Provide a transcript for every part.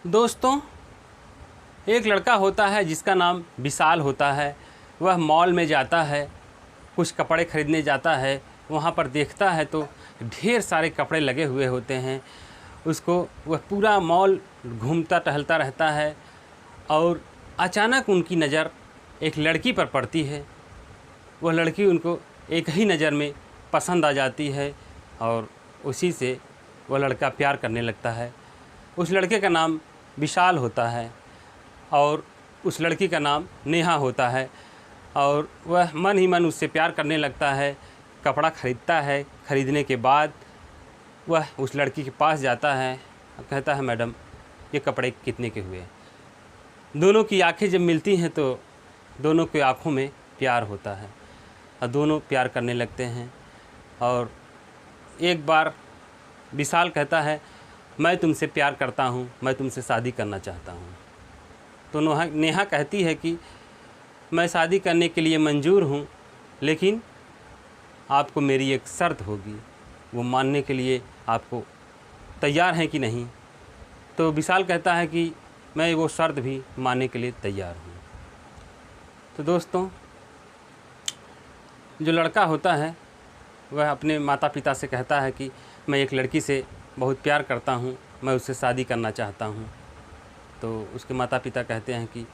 दोस्तों, एक लड़का होता है जिसका नाम विशाल होता है। वह मॉल में जाता है, कुछ कपड़े ख़रीदने जाता है। वहाँ पर देखता है तो ढेर सारे कपड़े लगे हुए होते हैं। उसको वह पूरा मॉल घूमता टहलता रहता है और अचानक उनकी नज़र एक लड़की पर पड़ती है। वह लड़की उनको एक ही नज़र में पसंद आ जाती है और उसी से वह लड़का प्यार करने लगता है। उस लड़के का नाम विशाल होता है और उस लड़की का नाम नेहा होता है और वह मन ही मन उससे प्यार करने लगता है। कपड़ा ख़रीदता है। ख़रीदने के बाद वह उस लड़की के पास जाता है और कहता है, मैडम ये कपड़े कितने के हुए? दोनों की आंखें जब मिलती हैं तो दोनों की आँखों में प्यार होता है और दोनों प्यार करने लगते हैं। और एक बार विशाल कहता है, मैं तुमसे प्यार करता हूँ, मैं तुमसे शादी करना चाहता हूँ। तो नेहा कहती है कि मैं शादी करने के लिए मंजूर हूँ, लेकिन आपको मेरी एक शर्त होगी, वो मानने के लिए आपको तैयार हैं कि नहीं? तो विशाल कहता है कि मैं वो शर्त भी मानने के लिए तैयार हूँ। तो दोस्तों, जो लड़का होता है वह अपने माता पिता से कहता है कि मैं एक लड़की से बहुत प्यार करता हूँ, मैं उससे शादी करना चाहता हूँ। तो उसके माता पिता कहते हैं कि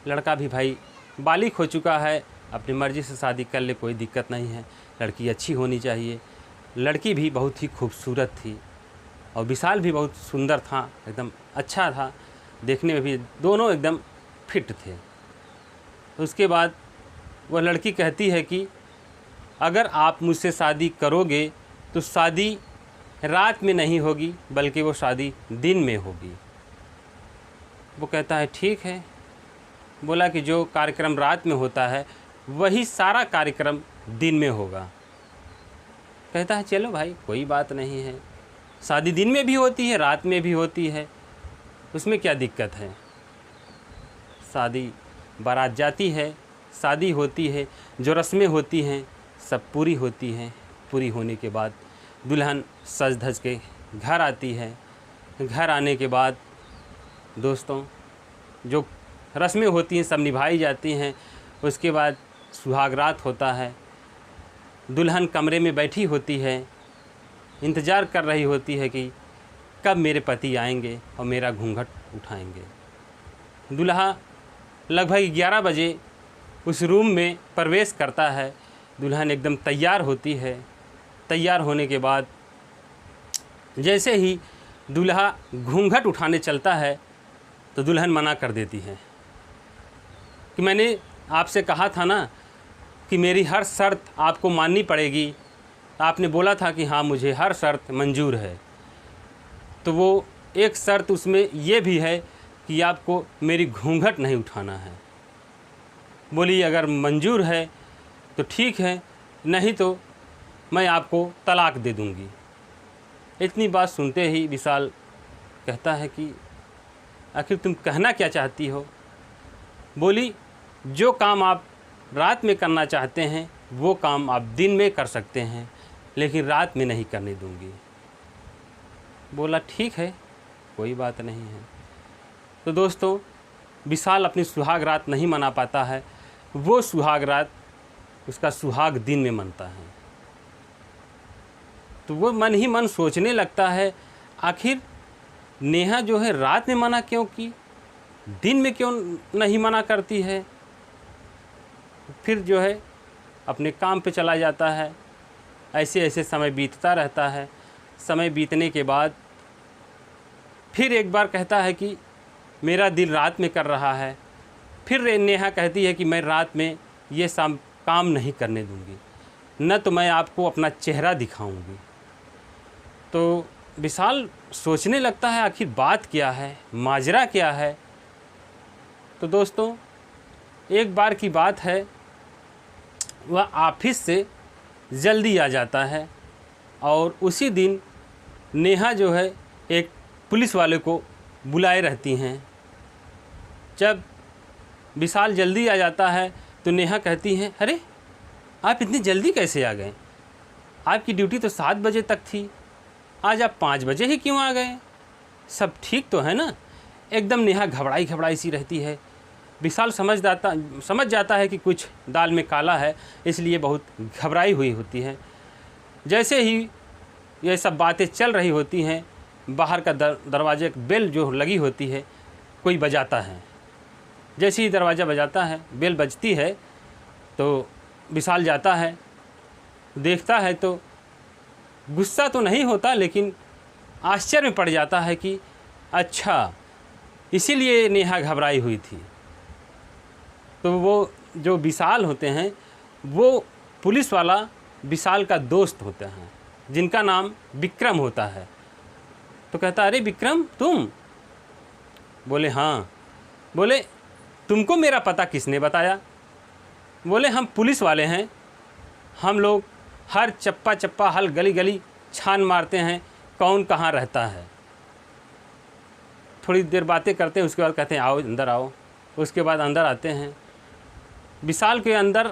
लड़का भी भाई बालिग हो चुका है, अपनी मर्ज़ी से शादी कर ले, कोई दिक्कत नहीं है, लड़की अच्छी होनी चाहिए। लड़की भी बहुत ही खूबसूरत थी और विशाल भी बहुत सुंदर था, एकदम अच्छा था, देखने में भी दोनों एकदम फिट थे। उसके बाद वह लड़की कहती है कि अगर आप मुझसे शादी करोगे तो शादी रात में नहीं होगी, बल्कि वो शादी दिन में होगी। वो कहता है ठीक है। बोला कि जो कार्यक्रम रात में होता है वही सारा कार्यक्रम दिन में होगा। कहता है चलो भाई कोई बात नहीं है, शादी दिन में भी होती है रात में भी होती है, उसमें क्या दिक्कत है। शादी बारात जाती है, शादी होती है, जो रस्में होती हैं सब पूरी होती हैं। पूरी होने के बाद दुल्हन सज धज के घर आती है। घर आने के बाद दोस्तों, जो रस्में होती हैं सब निभाई जाती हैं। उसके बाद सुहाग रात होता है। दुल्हन कमरे में बैठी होती है, इंतज़ार कर रही होती है कि कब मेरे पति आएंगे और मेरा घूंघट उठाएंगे। दूल्हा लगभग 11 बजे उस रूम में प्रवेश करता है। दुल्हन एकदम तैयार होती है। तैयार होने के बाद जैसे ही दूल्हा घूंघट उठाने चलता है तो दुल्हन मना कर देती है कि मैंने आपसे कहा था ना कि मेरी हर शर्त आपको माननी पड़ेगी। आपने बोला था कि हाँ मुझे हर शर्त मंजूर है। तो वो एक शर्त उसमें ये भी है कि आपको मेरी घूंघट नहीं उठाना है। बोली अगर मंजूर है तो ठीक है, नहीं तो मैं आपको तलाक दे दूँगी। इतनी बात सुनते ही विशाल कहता है कि आखिर तुम कहना क्या चाहती हो? बोली जो काम आप रात में करना चाहते हैं वो काम आप दिन में कर सकते हैं, लेकिन रात में नहीं करने दूँगी। बोला ठीक है, कोई बात नहीं है। तो दोस्तों, विशाल अपनी सुहाग रात नहीं मना पाता है। वो सुहाग रात उसका सुहाग दिन में मनता है। तो वो मन ही मन सोचने लगता है आखिर नेहा जो है रात में मना क्यों की, दिन में क्यों नहीं मना करती है। फिर जो है अपने काम पे चला जाता है। ऐसे ऐसे समय बीतता रहता है। समय बीतने के बाद फिर एक बार कहता है कि मेरा दिल रात में कर रहा है। फिर नेहा कहती है कि मैं रात में ये काम नहीं करने दूंगी, न तो मैं आपको अपना चेहरा दिखाऊंगी। तो विशाल सोचने लगता है आखिर बात क्या है, माजरा क्या है। तो दोस्तों, एक बार की बात है, वह ऑफिस से जल्दी आ जाता है और उसी दिन नेहा जो है एक पुलिस वाले को बुलाए रहती हैं। जब विशाल जल्दी आ जाता है तो नेहा कहती हैं, अरे आप इतनी जल्दी कैसे आ गए? आपकी ड्यूटी तो 7 बजे तक थी, आज आप 5 बजे ही क्यों आ गए? सब ठीक तो है ना? एकदम नेहा घबराई घबराई सी रहती है। विशाल समझ जाता है कि कुछ दाल में काला है, इसलिए बहुत घबराई हुई होती है। जैसे ही ये सब बातें चल रही होती हैं, बाहर का दरवाजे की बेल जो लगी होती है कोई बजाता है। जैसे ही दरवाज़ा बजाता है, बेल बजती है, तो विशाल जाता है, देखता है तो गुस्सा तो नहीं होता, लेकिन आश्चर्य में पड़ जाता है कि अच्छा, इसीलिए नेहा घबराई हुई थी। तो वो जो विशाल होते हैं वो पुलिस वाला विशाल का दोस्त होते हैं, जिनका नाम विक्रम होता है। तो कहता, अरे विक्रम तुम? बोले हाँ। बोले तुमको मेरा पता किसने बताया? बोले हम पुलिस वाले हैं, हम लोग हर चप्पा चप्पा, हर गली गली छान मारते हैं कौन कहाँ रहता है। थोड़ी देर बातें करते हैं, उसके बाद कहते हैं आओ अंदर आओ। उसके बाद अंदर आते हैं। विशाल के अंदर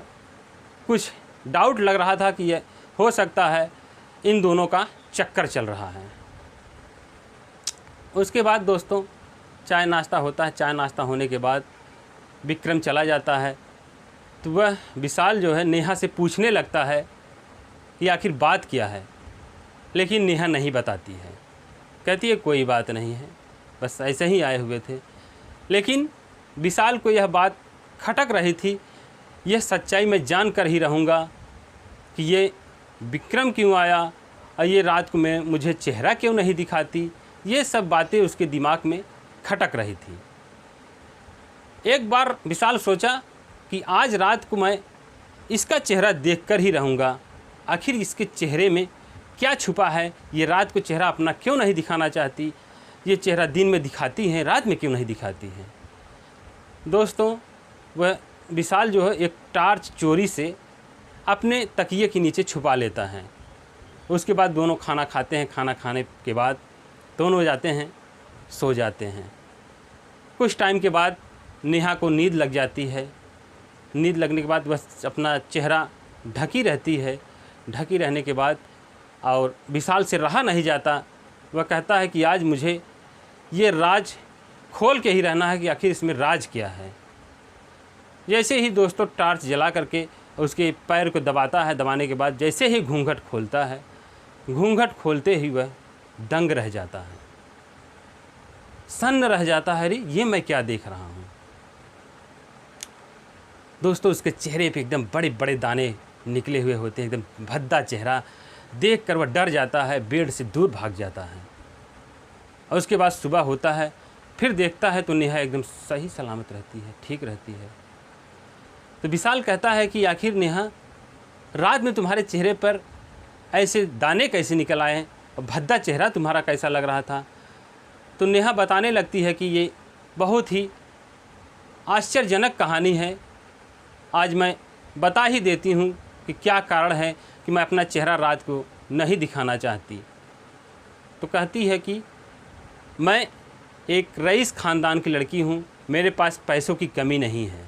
कुछ डाउट लग रहा था कि ये हो सकता है इन दोनों का चक्कर चल रहा है। उसके बाद दोस्तों चाय नाश्ता होता है। चाय नाश्ता होने के बाद विक्रम चला जाता है, तो वह विशाल जो है नेहा से पूछने लगता है कि आखिर बात क्या है, लेकिन नेहा नहीं बताती है। कहती है कोई बात नहीं है, बस ऐसे ही आए हुए थे। लेकिन विशाल को यह बात खटक रही थी, यह सच्चाई मैं जान कर ही रहूँगा कि ये विक्रम क्यों आया और ये रात को मैं मुझे चेहरा क्यों नहीं दिखाती। ये सब बातें उसके दिमाग में खटक रही थी। एक बार विशाल सोचा कि आज रात को मैं इसका चेहरा देखकर ही रहूँगा, आखिर इसके चेहरे में क्या छुपा है। ये रात को चेहरा अपना क्यों नहीं दिखाना चाहती, ये चेहरा दिन में दिखाती हैं, रात में क्यों नहीं दिखाती हैं। दोस्तों वह विशाल जो है एक टार्च चोरी से अपने तकिए के नीचे छुपा लेता है। उसके बाद दोनों खाना खाते हैं। खाना खाने के बाद दोनों जाते हैं, सो जाते हैं। कुछ टाइम के बाद नेहा को नींद लग जाती है। नींद लगने के बाद वह अपना चेहरा ढकी रहती है। ढकी रहने के बाद और विशाल से रहा नहीं जाता, वह कहता है कि आज मुझे ये राज खोल के ही रहना है कि आखिर इसमें राज क्या है। जैसे ही दोस्तों टार्च जला करके उसके पैर को दबाता है, दबाने के बाद जैसे ही घूंघट खोलता है, घूंघट खोलते ही वह दंग रह जाता है, सन्न रह जाता है। अरे ये मैं क्या देख रहा हूँ। दोस्तों उसके चेहरे पे एकदम बड़े बड़े दाने निकले हुए होते हैं, एकदम भद्दा चेहरा। देखकर वह डर जाता है, बेड से दूर भाग जाता है। और उसके बाद सुबह होता है, फिर देखता है तो नेहा एकदम सही सलामत रहती है, ठीक रहती है। तो विशाल कहता है कि आखिर नेहा, रात में तुम्हारे चेहरे पर ऐसे दाने कैसे निकल आए और भद्दा चेहरा तुम्हारा कैसा लग रहा था। तो नेहा बताने लगती है कि ये बहुत ही आश्चर्यजनक कहानी है। आज मैं बता ही देती हूँ कि क्या कारण है कि मैं अपना चेहरा रात को नहीं दिखाना चाहती। तो कहती है कि मैं एक रईस ख़ानदान की लड़की हूँ, मेरे पास पैसों की कमी नहीं है,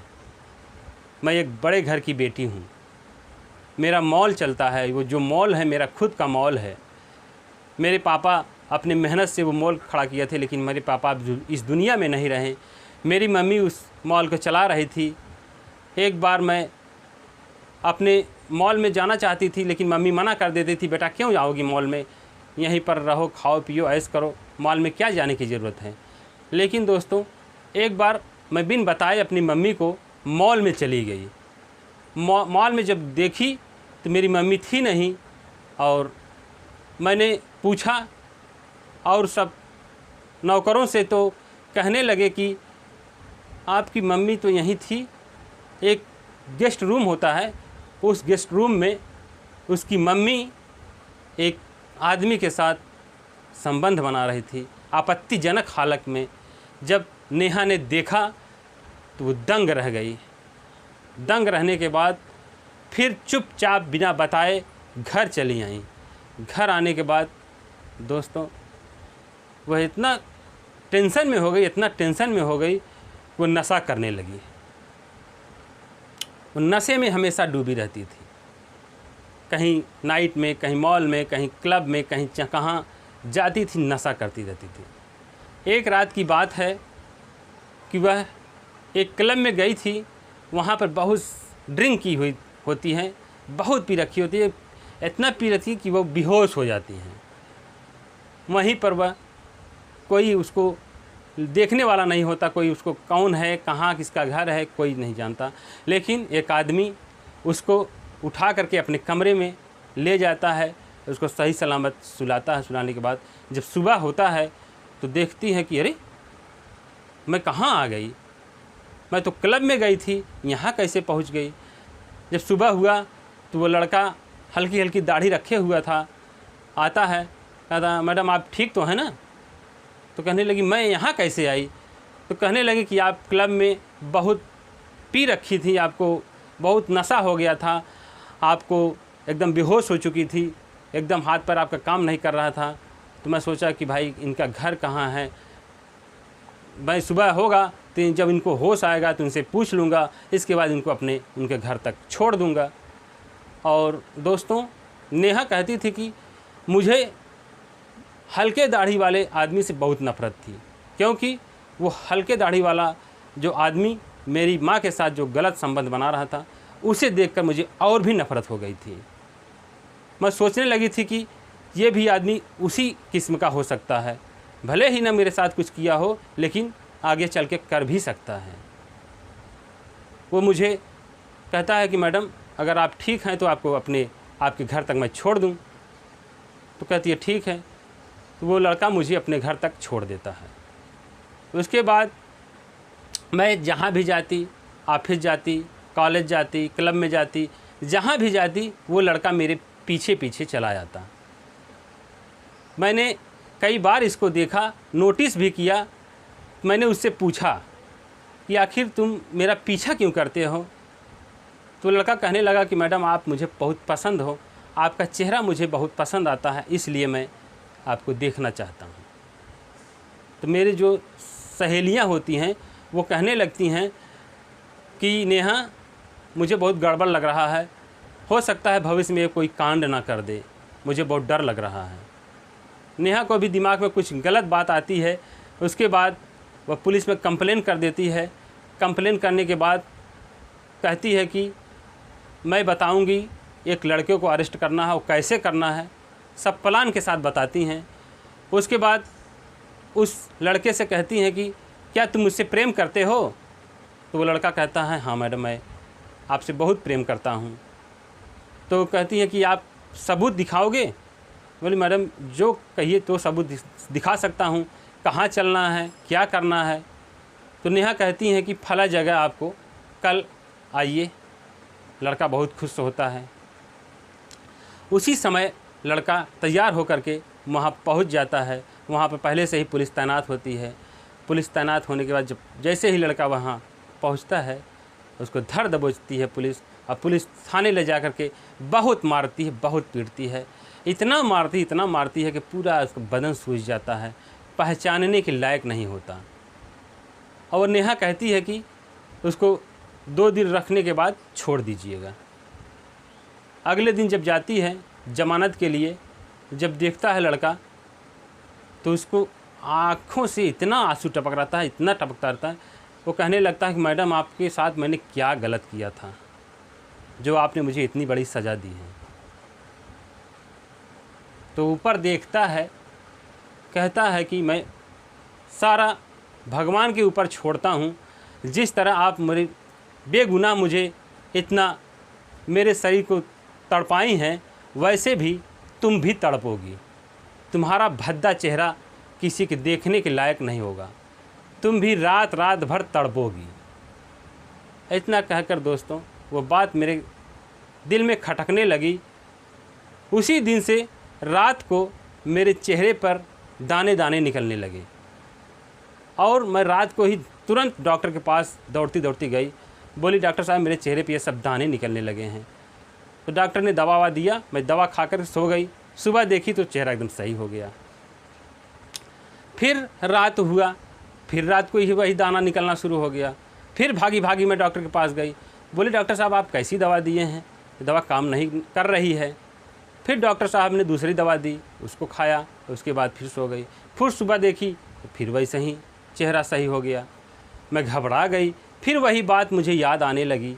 मैं एक बड़े घर की बेटी हूँ, मेरा मॉल चलता है, वो जो मॉल है मेरा खुद का मॉल है। मेरे पापा अपने मेहनत से वो मॉल खड़ा किए थे, लेकिन मेरे पापा इस दुनिया में नहीं रहे। मेरी मम्मी उस मॉल को चला रही थी। एक बार मैं अपने मॉल में जाना चाहती थी, लेकिन मम्मी मना कर देती थी, बेटा क्यों जाओगी मॉल में, यहीं पर रहो, खाओ पियो, ऐश करो, मॉल में क्या जाने की ज़रूरत है। लेकिन दोस्तों एक बार मैं बिन बताए अपनी मम्मी को मॉल में चली गई। मॉल में जब देखी तो मेरी मम्मी थी नहीं, और मैंने पूछा और सब नौकरों से, तो कहने लगे कि आपकी मम्मी तो यहीं थी, एक गेस्ट रूम होता है, उस गेस्ट रूम में उसकी मम्मी एक आदमी के साथ संबंध बना रही थी, आपत्तिजनक हालत में। जब नेहा ने देखा तो वो दंग रह गई। दंग रहने के बाद फिर चुपचाप बिना बताए घर चली आई। घर आने के बाद दोस्तों वह इतना टेंशन में हो गई, इतना टेंशन में हो गई, वो नशा करने लगी। वो नशे में हमेशा डूबी रहती थी, कहीं नाइट में, कहीं मॉल में, कहीं क्लब में, कहीं कहाँ जाती थी, नशा करती रहती थी। एक रात की बात है, कि वह एक क्लब में गई थी, वहाँ पर बहुत ड्रिंक की हुई होती है, बहुत पी रखी होती है, इतना पी रखी कि वो बेहोश हो जाती हैं। वहीं पर वह कोई उसको देखने वाला नहीं होता, कोई उसको कौन है, कहाँ किसका घर है, कोई नहीं जानता। लेकिन एक आदमी उसको उठा करके अपने कमरे में ले जाता है, उसको सही सलामत सुलाता है। सुलाने के बाद जब सुबह होता है तो देखती है कि अरे मैं कहाँ आ गई, मैं तो क्लब में गई थी, यहाँ कैसे पहुँच गई। जब सुबह हुआ तो वो लड़का हल्की हल्की दाढ़ी रखे हुआ था, आता है, कहता मैडम आप ठीक तो हैं ना। तो कहने लगी मैं यहाँ कैसे आई। तो कहने लगी कि आप क्लब में बहुत पी रखी थी, आपको बहुत नशा हो गया था, आपको एकदम बेहोश हो चुकी थी, एकदम हाथ पैर आपका काम नहीं कर रहा था। तो मैं सोचा कि भाई इनका घर कहाँ है, भाई सुबह होगा तो जब इनको होश आएगा तो उनसे पूछ लूँगा, इसके बाद इनको उनके घर तक छोड़ दूँगा। और दोस्तों, नेहा कहती थी कि मुझे हल्के दाढ़ी वाले आदमी से बहुत नफ़रत थी, क्योंकि वो हल्के दाढ़ी वाला जो आदमी मेरी माँ के साथ जो गलत संबंध बना रहा था, उसे देखकर मुझे और भी नफ़रत हो गई थी। मैं सोचने लगी थी कि ये भी आदमी उसी किस्म का हो सकता है, भले ही ना मेरे साथ कुछ किया हो, लेकिन आगे चल के कर भी सकता है। वो मुझे कहता है कि मैडम अगर आप ठीक हैं तो आपके घर तक मैं छोड़ दूं। तो कहती है ठीक है। तो वो लड़का मुझे अपने घर तक छोड़ देता है। उसके बाद मैं जहाँ भी जाती, ऑफिस जाती, कॉलेज जाती, क्लब में जाती, जहाँ भी जाती, वो लड़का मेरे पीछे पीछे चला जाता। मैंने कई बार इसको देखा, नोटिस भी किया। मैंने उससे पूछा कि आखिर तुम मेरा पीछा क्यों करते हो। तो लड़का कहने लगा कि मैडम आप मुझे बहुत पसंद हो, आपका चेहरा मुझे बहुत पसंद आता है, इसलिए मैं आपको देखना चाहता हूँ। तो मेरी जो सहेलियाँ होती हैं वो कहने लगती हैं कि नेहा मुझे बहुत गड़बड़ लग रहा है, हो सकता है भविष्य में कोई कांड ना कर दे, मुझे बहुत डर लग रहा है। नेहा को भी दिमाग में कुछ गलत बात आती है। उसके बाद वह पुलिस में कंप्लेन कर देती है। कंप्लेन करने के बाद कहती है कि मैं बताऊंगी, एक लड़के को अरेस्ट करना है और कैसे करना है, सब प्लान के साथ बताती हैं। उसके बाद उस लड़के से कहती हैं कि क्या तुम मुझसे प्रेम करते हो। तो वो लड़का कहता है हाँ मैडम, मैं आपसे बहुत प्रेम करता हूँ। तो कहती है कि आप सबूत दिखाओगे। बोली मैडम जो कहिए तो सबूत दिखा सकता हूँ, कहाँ चलना है, क्या करना है। तो नेहा कहती हैं कि फला जगह आपको कल आइए। लड़का बहुत खुश होता है। उसी समय लड़का तैयार होकर के वहाँ पहुँच जाता है। वहाँ पर पहले से ही पुलिस तैनात होती है। पुलिस तैनात होने के बाद जैसे ही लड़का वहाँ पहुँचता है, उसको धर दबोचती है पुलिस, और पुलिस थाने ले जा कर के बहुत मारती है, बहुत पीटती है। इतना मारती है कि पूरा उसका बदन सूज जाता है, पहचानने के लायक नहीं होता। और नेहा कहती है कि उसको 2 दिन रखने के बाद छोड़ दीजिएगा। अगले दिन जब जाती है जमानत के लिए, जब देखता है लड़का, तो उसको आँखों से इतना आंसू टपक रहता है, इतना टपकता रहता है। वो कहने लगता है कि मैडम आपके साथ मैंने क्या गलत किया था जो आपने मुझे इतनी बड़ी सज़ा दी है। तो ऊपर देखता है, कहता है कि मैं सारा भगवान के ऊपर छोड़ता हूँ। जिस तरह आप मेरे बेगुनाह मुझे इतना मेरे शरीर को तड़पाई हैं, वैसे भी तुम भी तड़पोगी। तुम्हारा भद्दा चेहरा किसी के देखने के लायक नहीं होगा, तुम भी रात रात भर तड़पोगी। इतना कहकर दोस्तों वो बात मेरे दिल में खटकने लगी। उसी दिन से रात को मेरे चेहरे पर दाने दाने निकलने लगे, और मैं रात को ही तुरंत डॉक्टर के पास दौड़ती दौड़ती गई। बोली डॉक्टर साहब मेरे चेहरे पे ये सब दाने निकलने लगे हैं। तो डॉक्टर ने दवा दिया, मैं दवा खाकर सो गई। सुबह देखी तो चेहरा एकदम सही हो गया। फिर रात हुआ, फिर रात को ही वही दाना निकलना शुरू हो गया। फिर भागी भागी मैं डॉक्टर के पास गई। बोले डॉक्टर साहब आप कैसी दवा दिए हैं, दवा काम नहीं कर रही है। फिर डॉक्टर साहब ने दूसरी दवा दी, उसको खाया, उसके बाद फिर सो गई। फिर सुबह देखी तो फिर वैसे ही चेहरा सही हो गया। मैं घबरा गई। फिर वही बात मुझे याद आने लगी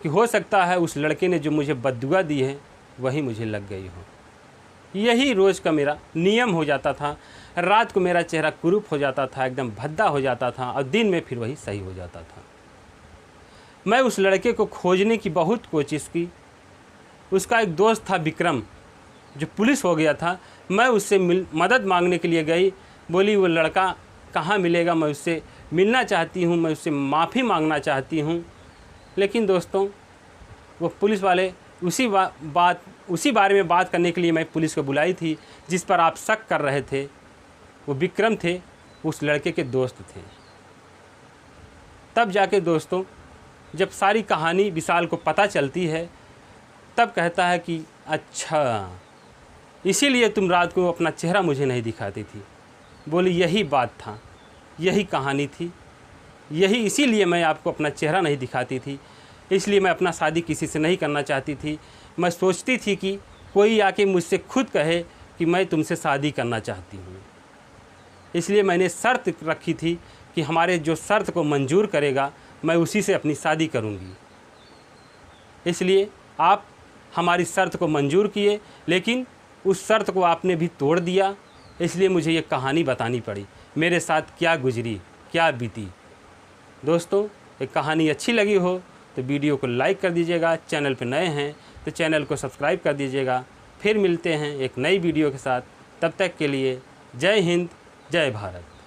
कि हो सकता है उस लड़के ने जो मुझे बद्दुआ दी है वही मुझे लग गई हो। यही रोज़ का मेरा नियम हो जाता था। रात को मेरा चेहरा कुरूप हो जाता था, एकदम भद्दा हो जाता था, और दिन में फिर वही सही हो जाता था। मैं उस लड़के को खोजने की बहुत कोशिश की। उसका एक दोस्त था विक्रम, जो पुलिस हो गया था। मैं उससे मदद मांगने के लिए गई। बोली वो लड़का कहाँ मिलेगा, मैं उससे मिलना चाहती हूँ, मैं उससे माफ़ी मांगना चाहती हूँ। लेकिन दोस्तों, वो पुलिस वाले उसी बारे में बात करने के लिए मैं पुलिस को बुलाई थी, जिस पर आप शक कर रहे थे। वो विक्रम थे, उस लड़के के दोस्त थे। तब जाके दोस्तों, जब सारी कहानी विशाल को पता चलती है, तब कहता है कि अच्छा, इसीलिए तुम रात को अपना चेहरा मुझे नहीं दिखाती थी। बोली यही बात था, यही कहानी थी, यही इसीलिए मैं आपको अपना चेहरा नहीं दिखाती थी। इसलिए मैं अपना शादी किसी से नहीं करना चाहती थी। मैं सोचती थी कि कोई आके मुझसे खुद कहे कि मैं तुमसे शादी करना चाहती हूँ। इसलिए मैंने शर्त रखी थी कि हमारे जो शर्त को मंजूर करेगा मैं उसी से अपनी शादी करूँगी। इसलिए आप हमारी शर्त को मंजूर किए, लेकिन उस शर्त को आपने भी तोड़ दिया। इसलिए मुझे ये कहानी बतानी पड़ी, मेरे साथ क्या गुजरी, क्या बीती। दोस्तों, एक कहानी अच्छी लगी हो तो वीडियो को लाइक कर दीजिएगा। चैनल पर नए हैं तो चैनल को सब्सक्राइब कर दीजिएगा। फिर मिलते हैं एक नई वीडियो के साथ। तब तक के लिए जय हिंद, जय भारत।